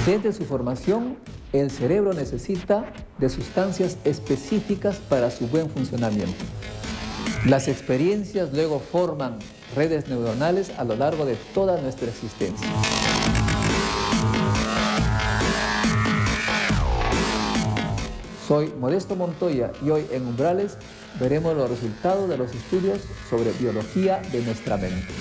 Desde su formación, el cerebro necesita de sustancias específicas para su buen funcionamiento. Las experiencias luego forman redes neuronales a lo largo de toda nuestra existencia. Soy Modesto Montoya y hoy en Umbrales veremos los resultados de los estudios sobre biología de nuestra mente.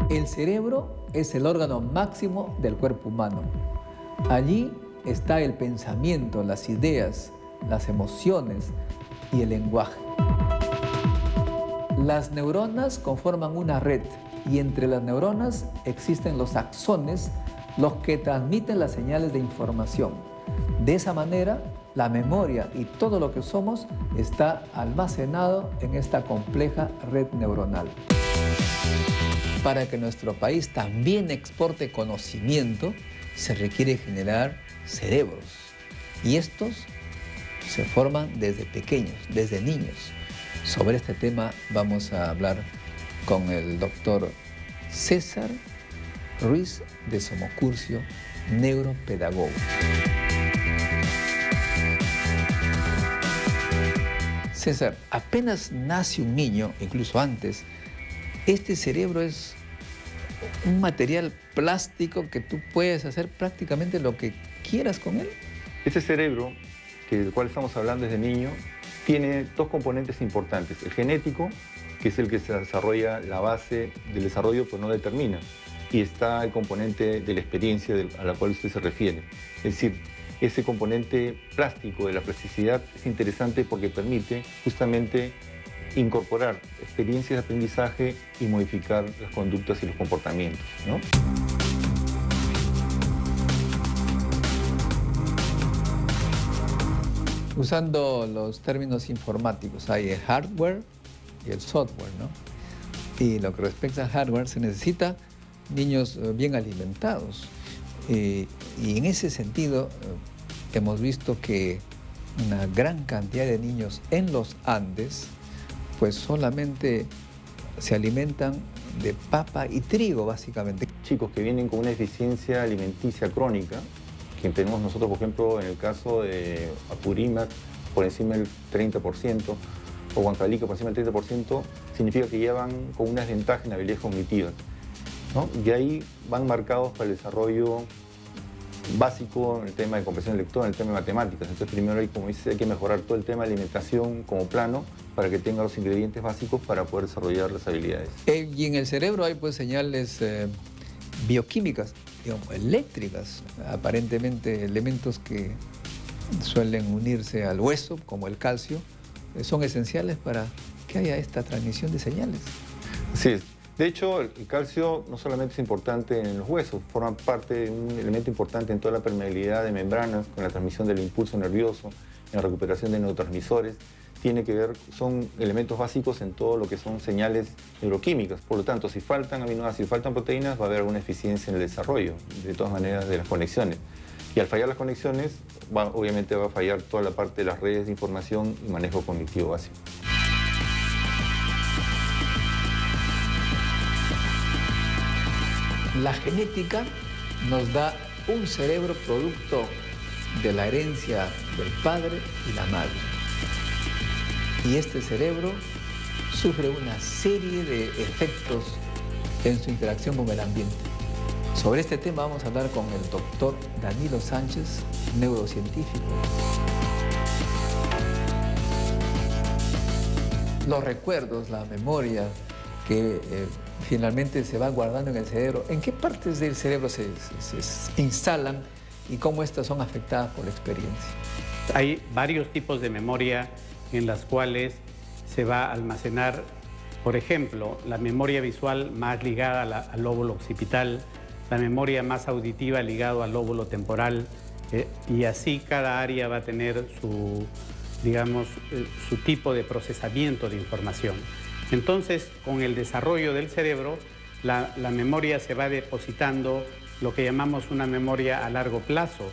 El cerebro es el órgano máximo del cuerpo humano. Allí está el pensamiento, las ideas, las emociones y el lenguaje. Las neuronas conforman una red y entre las neuronas existen los axones, los que transmiten las señales de información. De esa manera, la memoria y todo lo que somos está almacenado en esta compleja red neuronal. Para que nuestro país también exporte conocimiento, se requiere generar cerebros. Y estos se forman desde pequeños, desde niños. Sobre este tema vamos a hablar con el doctor César Ruiz de Somocurcio, neuropedagogo. César, apenas nace un niño, incluso antes, este cerebro es un material plástico que tú puedes hacer prácticamente lo que quieras con él. Este cerebro, del cual estamos hablando desde niño, tiene dos componentes importantes. El genético, que es el que se desarrolla la base del desarrollo, pero no determina. Y está el componente de la experiencia a la cual usted se refiere. Es decir, ese componente plástico de la plasticidad es interesante porque permite justamente incorporar experiencias de aprendizaje y modificar las conductas y los comportamientos, ¿no? Usando los términos informáticos, hay el hardware y el software, ¿no? Y lo que respecta al hardware, se necesita niños bien alimentados. Y en ese sentido, hemos visto que una gran cantidad de niños en los Andes pues solamente se alimentan de papa y trigo, básicamente. Chicos que vienen con una deficiencia alimenticia crónica, que tenemos nosotros, por ejemplo, en el caso de Apurímac, por encima del 30%, o Huancavelica, por encima del 30%, significa que ya van con una desventaja en habilidades cognitivas, ¿no? Y ahí van marcados para el desarrollo básico en el tema de comprensión lectora, en el tema de matemáticas. Entonces primero hay, como dice, hay que mejorar todo el tema de alimentación como plano para que tenga los ingredientes básicos para poder desarrollar las habilidades. Y en el cerebro hay pues señales bioquímicas, digamos, eléctricas, aparentemente elementos que suelen unirse al hueso, como el calcio, son esenciales para que haya esta transmisión de señales. Así es. De hecho, el calcio no solamente es importante en los huesos, forma parte de un elemento importante en toda la permeabilidad de membranas, con la transmisión del impulso nervioso, en la recuperación de neurotransmisores. Tiene que ver, son elementos básicos en todo lo que son señales neuroquímicas. Por lo tanto, si faltan aminoácidos, si faltan proteínas, va a haber alguna eficiencia en el desarrollo, de todas maneras, de las conexiones. Y al fallar las conexiones, obviamente va a fallar toda la parte de las redes de información y manejo cognitivo básico. La genética nos da un cerebro producto de la herencia del padre y la madre. Y este cerebro sufre una serie de efectos en su interacción con el ambiente. Sobre este tema vamos a hablar con el doctor Danilo Sánchez, neurocientífico. Los recuerdos, la memoria que finalmente se va guardando en el cerebro, ¿en qué partes del cerebro se instalan y cómo estas son afectadas por la experiencia? Hay varios tipos de memoria en las cuales se va a almacenar, por ejemplo, la memoria visual más ligada al lóbulo occipital, la memoria más auditiva ligado al lóbulo temporal, y así cada área va a tener su, digamos, su tipo de procesamiento de información. Entonces, con el desarrollo del cerebro, la memoria se va depositando lo que llamamos una memoria a largo plazo.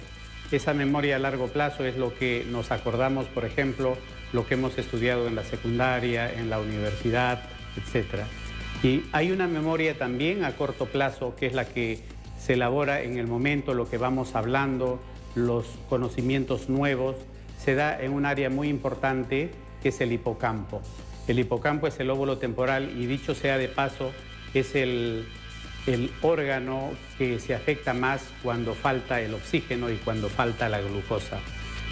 Esa memoria a largo plazo es lo que nos acordamos, por ejemplo, lo que hemos estudiado en la secundaria, en la universidad, etc. Y hay una memoria también a corto plazo, que es la que se elabora en el momento, lo que vamos hablando, los conocimientos nuevos, se da en un área muy importante que es el hipocampo. El hipocampo es el lóbulo temporal y, dicho sea de paso, es el órgano que se afecta más cuando falta el oxígeno y cuando falta la glucosa.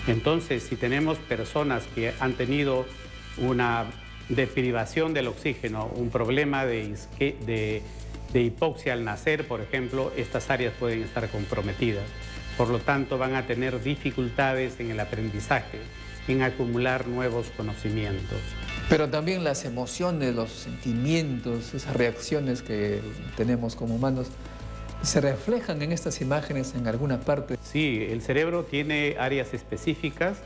Entonces, si tenemos personas que han tenido una deprivación del oxígeno, un problema de hipoxia al nacer, por ejemplo, estas áreas pueden estar comprometidas. Por lo tanto, van a tener dificultades en el aprendizaje, en acumular nuevos conocimientos. Pero también las emociones, los sentimientos, esas reacciones que tenemos como humanos, ¿se reflejan en estas imágenes en alguna parte? Sí, el cerebro tiene áreas específicas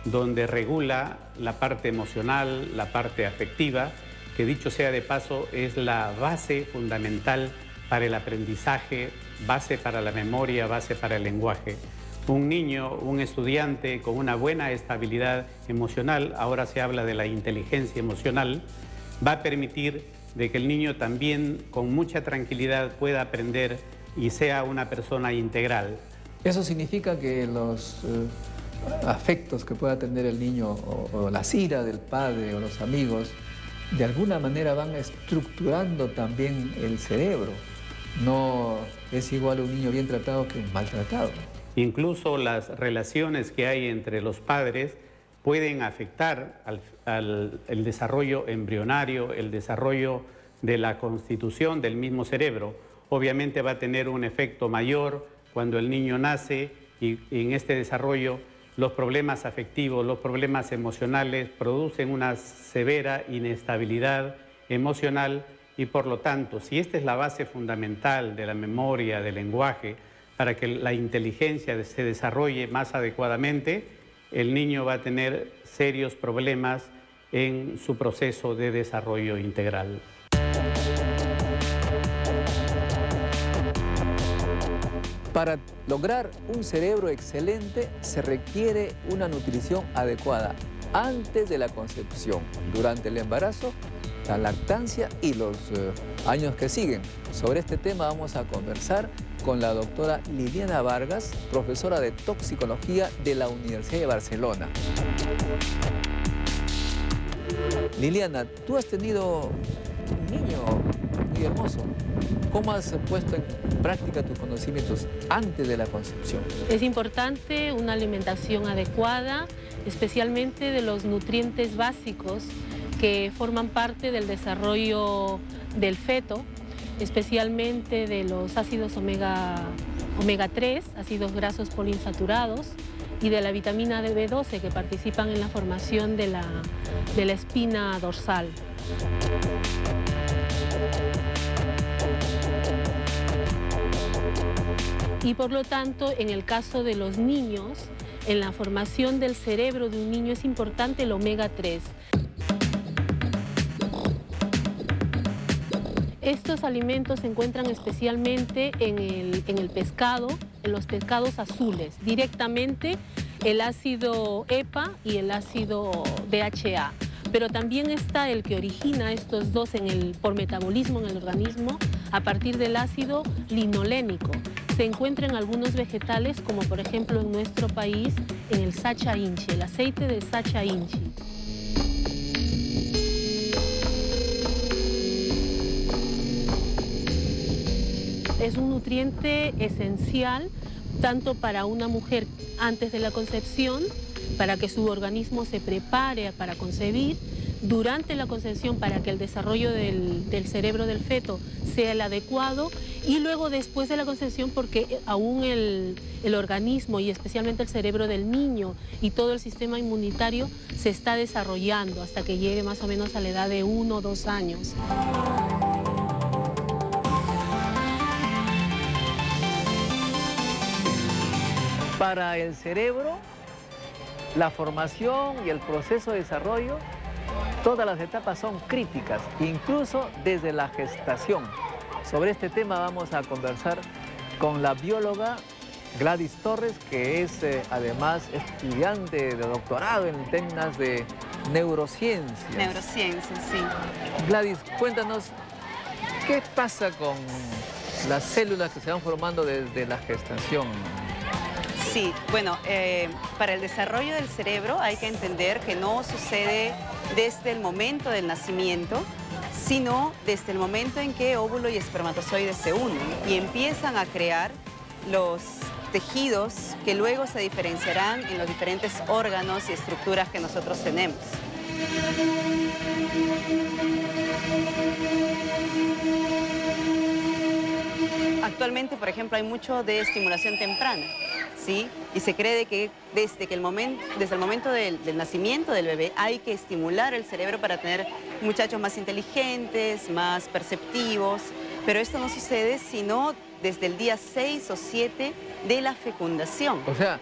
donde regula la parte emocional, la parte afectiva, que, dicho sea de paso, es la base fundamental para el aprendizaje, base para la memoria, base para el lenguaje. Un niño, un estudiante con una buena estabilidad emocional, ahora se habla de la inteligencia emocional, va a permitir de que el niño también con mucha tranquilidad pueda aprender y sea una persona integral. Eso significa que los afectos que pueda tener el niño o la ira del padre o los amigos, de alguna manera van estructurando también el cerebro. No es igual un niño bien tratado que un maltratado. Incluso las relaciones que hay entre los padres pueden afectar el desarrollo embrionario, el desarrollo de la constitución del mismo cerebro. Obviamente va a tener un efecto mayor cuando el niño nace y en este desarrollo los problemas afectivos, los problemas emocionales producen una severa inestabilidad emocional y, por lo tanto, si esta es la base fundamental de la memoria, del lenguaje, para que la inteligencia se desarrolle más adecuadamente, el niño va a tener serios problemas en su proceso de desarrollo integral. Para lograr un cerebro excelente se requiere una nutrición adecuada antes de la concepción, durante el embarazo, la lactancia y los años que siguen. Sobre este tema vamos a conversar con la doctora Liliana Vargas, profesora de toxicología de la Universidad de Barcelona. Liliana, tú has tenido un niño muy hermoso. ¿Cómo has puesto en práctica tus conocimientos antes de la concepción? Es importante una alimentación adecuada, especialmente de los nutrientes básicos que forman parte del desarrollo del feto, especialmente de los ácidos omega 3, ácidos grasos poliinsaturados, y de la vitamina B12 que participan en la formación de la espina dorsal. Y por lo tanto, en el caso de los niños, en la formación del cerebro de un niño es importante el omega 3. Estos alimentos se encuentran especialmente en el pescado, en los pescados azules, directamente el ácido EPA y el ácido DHA. Pero también está el que origina estos dos por metabolismo en el organismo a partir del ácido linolénico. Se encuentra en algunos vegetales, como por ejemplo en nuestro país, en el sacha inchi, el aceite de sacha inchi. Es un nutriente esencial tanto para una mujer antes de la concepción, para que su organismo se prepare para concebir, durante la concepción para que el desarrollo del cerebro del feto sea el adecuado, y luego después de la concepción porque aún el organismo y especialmente el cerebro del niño y todo el sistema inmunitario se está desarrollando hasta que llegue más o menos a la edad de 1 o 2 años. Para el cerebro, la formación y el proceso de desarrollo, todas las etapas son críticas, incluso desde la gestación. Sobre este tema vamos a conversar con la bióloga Gladys Torres, que es además estudiante de doctorado en temas de neurociencias. Neurociencias, sí. Gladys, cuéntanos, ¿qué pasa con las células que se van formando desde la gestación? Sí, bueno, para el desarrollo del cerebro hay que entender que no sucede desde el momento del nacimiento, sino desde el momento en que óvulo y espermatozoide se unen y empiezan a crear los tejidos que luego se diferenciarán en los diferentes órganos y estructuras que nosotros tenemos. Actualmente, por ejemplo, hay mucho de estimulación temprana, ¿sí? Y se cree que desde el momento del nacimiento del bebé hay que estimular el cerebro para tener muchachos más inteligentes, más perceptivos, pero esto no sucede sino desde el día 6 o 7 de la fecundación. O sea,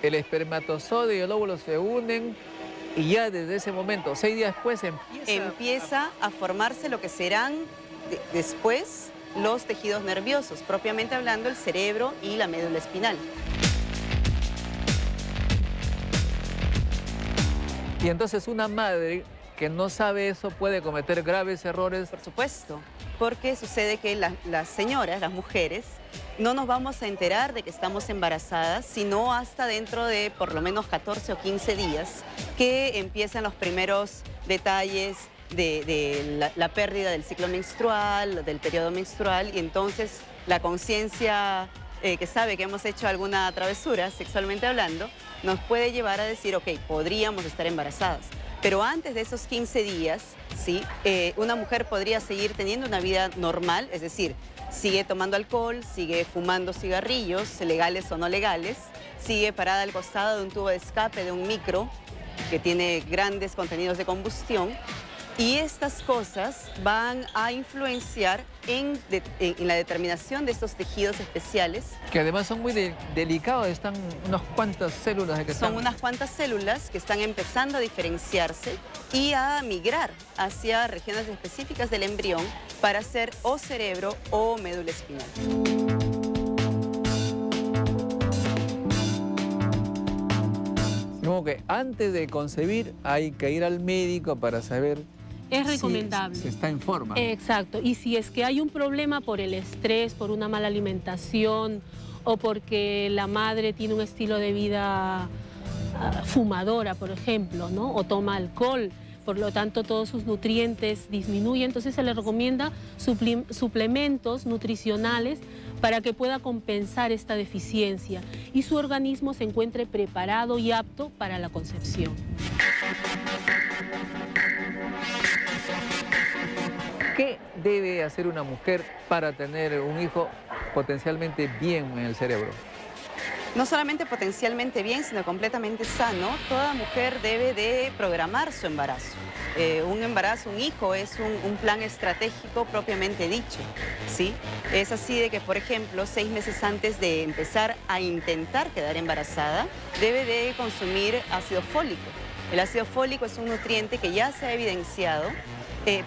el espermatozoide y el óvulo se unen y ya desde ese momento, 6 días después, empieza a formarse lo que serán después los tejidos nerviosos, propiamente hablando el cerebro y la médula espinal. Y entonces una madre que no sabe eso puede cometer graves errores. Por supuesto, porque sucede que las señoras, las mujeres, no nos vamos a enterar de que estamos embarazadas, sino hasta dentro de por lo menos 14 o 15 días, que empiezan los primeros detalles de la pérdida del ciclo menstrual, del periodo menstrual, y entonces la conciencia que sabe que hemos hecho alguna travesura, sexualmente hablando, nos puede llevar a decir, ok, podríamos estar embarazadas. Pero antes de esos 15 días, ¿sí? Una mujer podría seguir teniendo una vida normal, es decir, sigue tomando alcohol, sigue fumando cigarrillos, legales o no legales, sigue parada al costado de un tubo de escape de un micro que tiene grandes contenidos de combustión, y estas cosas van a influenciar en la determinación de estos tejidos especiales. Que además son muy delicados, están unas cuantas células. Son unas cuantas células que están empezando a diferenciarse y a migrar hacia regiones específicas del embrión para ser o cerebro o médula espinal. Como que antes de concebir hay que ir al médico para saber... Es recomendable. Si está en forma. Exacto. Y si es que hay un problema por el estrés, por una mala alimentación o porque la madre tiene un estilo de vida fumadora, por ejemplo, ¿no? O toma alcohol, por lo tanto todos sus nutrientes disminuyen, entonces se le recomienda suplementos nutricionales para que pueda compensar esta deficiencia y su organismo se encuentre preparado y apto para la concepción. ¿Qué debe hacer una mujer para tener un hijo potencialmente bien en el cerebro? No solamente potencialmente bien, sino completamente sano. Toda mujer debe de programar su embarazo. Un embarazo, un hijo, es un plan estratégico propiamente dicho, ¿sí? Es así de que, por ejemplo, 6 meses antes de empezar a intentar quedar embarazada, debe de consumir ácido fólico. El ácido fólico es un nutriente que ya se ha evidenciado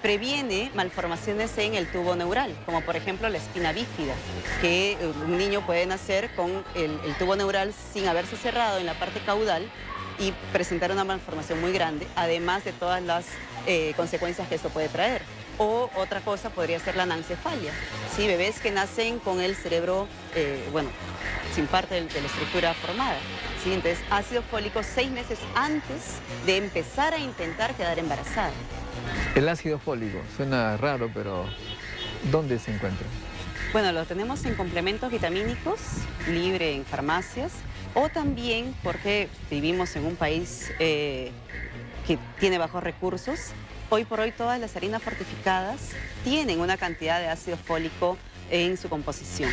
previene malformaciones en el tubo neural, como por ejemplo la espina bífida, que un niño puede nacer con el tubo neural sin haberse cerrado en la parte caudal y presentar una malformación muy grande, además de todas las consecuencias que esto puede traer. O otra cosa podría ser la anencefalia, ¿sí? Bebés que nacen con el cerebro, sin parte de la estructura formada. ¿Sí? Entonces, ácido fólico 6 meses antes de empezar a intentar quedar embarazada. El ácido fólico, suena raro, pero ¿dónde se encuentra? Bueno, lo tenemos en complementos vitamínicos, libre en farmacias, o también porque vivimos en un país que tiene bajos recursos. Hoy por hoy todas las harinas fortificadas tienen una cantidad de ácido fólico en su composición.